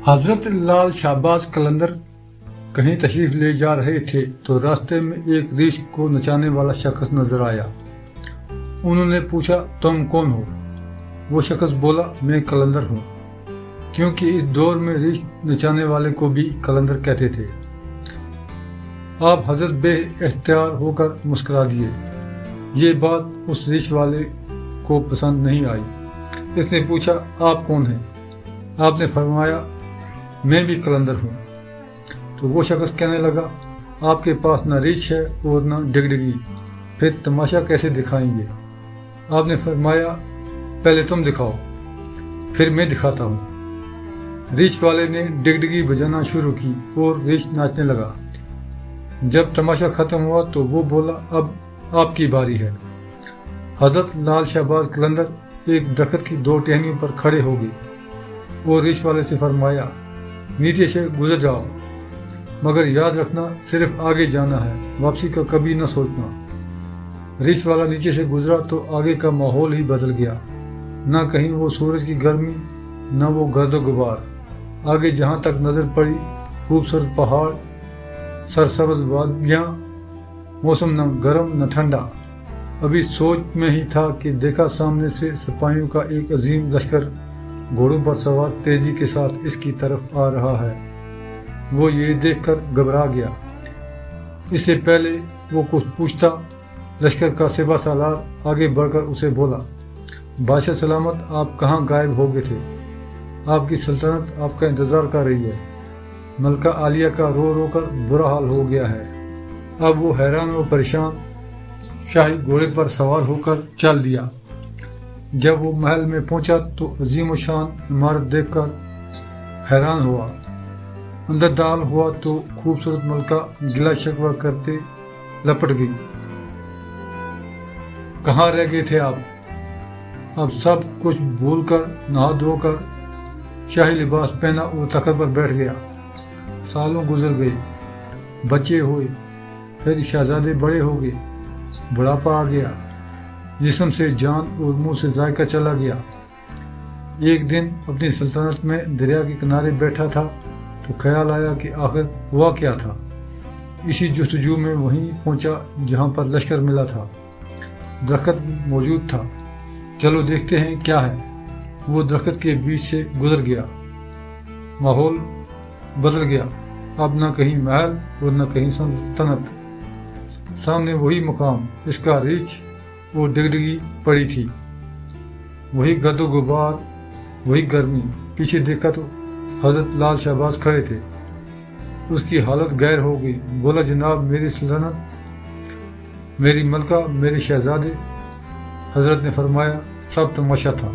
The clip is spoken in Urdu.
حضرت لال شہباز قلندر کہیں تشریف لے جا رہے تھے تو راستے میں ایک ریچھ کو نچانے والا شخص نظر آیا۔ انہوں نے پوچھا، تم کون ہو؟ وہ شخص بولا، میں قلندر ہوں، کیونکہ اس دور میں ریچھ نچانے والے کو بھی قلندر کہتے تھے۔ آپ حضرت بے اختیار ہو کر مسکرا دیے۔ یہ بات اس ریچھ والے کو پسند نہیں آئی۔ اس نے پوچھا، آپ کون ہیں؟ آپ نے فرمایا، میں بھی قلندر ہوں۔ تو وہ شخص کہنے لگا، آپ کے پاس نہ ریچھ ہے اور نہ ڈگڈگی، پھر تماشا کیسے دکھائیں گے؟ آپ نے فرمایا، پہلے تم دکھاؤ، پھر میں دکھاتا ہوں۔ ریچھ والے نے ڈگڈگی بجانا شروع کی اور ریچھ ناچنے لگا۔ جب تماشا ختم ہوا تو وہ بولا، اب آپ کی باری ہے۔ حضرت لال شہباز قلندر ایک درخت کی دو ٹہنیوں پر کھڑے ہو گئے اور ریچھ والے سے فرمایا، نیچے سے گزر جاؤ، مگر یاد رکھنا صرف آگے جانا ہے، واپسی کا کبھی نہ سوچنا۔ ریچھ والا نیچے سے گزرا تو آگے کا ماحول ہی بدل گیا، نہ کہیں وہ سورج کی گرمی، نہ وہ گرد و غبار۔ آگے جہاں تک نظر پڑی خوبصورت پہاڑ، سرسبز وادیاں، موسم نہ گرم نہ ٹھنڈا۔ ابھی سوچ میں ہی تھا کہ دیکھا سامنے سے سپاہیوں کا ایک عظیم لشکر گھوڑوں پر سوار تیزی کے ساتھ اس کی طرف آ رہا ہے۔ وہ یہ دیکھ کر گھبرا گیا۔ اس سے پہلے وہ کچھ پوچھتا، لشکر کا سپہ سالار آگے بڑھ کر اسے بولا، بادشاہ سلامت، آپ کہاں غائب ہو گئے تھے؟ آپ کی سلطنت آپ کا انتظار کر رہی ہے۔ ملکہ عالیہ کا رو رو کر برا حال ہو گیا ہے۔ اب وہ حیران و پریشان شاہی گھوڑے پر سوار ہو کر چل دیا۔ جب وہ محل میں پہنچا تو عظیم و شان عمارت دیکھ کر حیران ہوا۔ اندر داخل ہوا تو خوبصورت ملکہ گلہ شکوہ کرتے لپٹ گئی۔ کہاں رہ گئے تھے آپ؟ اب سب کچھ بھول کر نہا دھو کر شاہی لباس پہنا اور تخت پر بیٹھ گیا۔ سالوں گزر گئے، بچے ہوئے، پھر شہزادے بڑے ہو گئے، بڑھاپا آ گیا، جسم سے جان اور منہ سے ذائقہ چلا گیا۔ ایک دن اپنی سلطنت میں دریا کے کنارے بیٹھا تھا تو خیال آیا کہ آخر ہوا کیا تھا۔ اسی جستجو میں وہیں پہنچا جہاں پر لشکر ملا تھا۔ درخت موجود تھا، چلو دیکھتے ہیں کیا ہے۔ وہ درخت کے بیچ سے گزر گیا۔ ماحول بدل گیا، اب نہ کہیں محل اور نہ کہیں سلطنت۔ سامنے وہی مقام، اس کا ریچھ اور ڈگڈگی پڑی تھی، وہی گرد و غبار، وہی گرمی۔ پیچھے دیکھا تو حضرت لال شہباز کھڑے تھے۔ اس کی حالت غیر ہو گئی۔ بولا، جناب، میری سلطنت، میری ملکہ، میرے شہزادے۔ حضرت نے فرمایا، سب تماشا تھا۔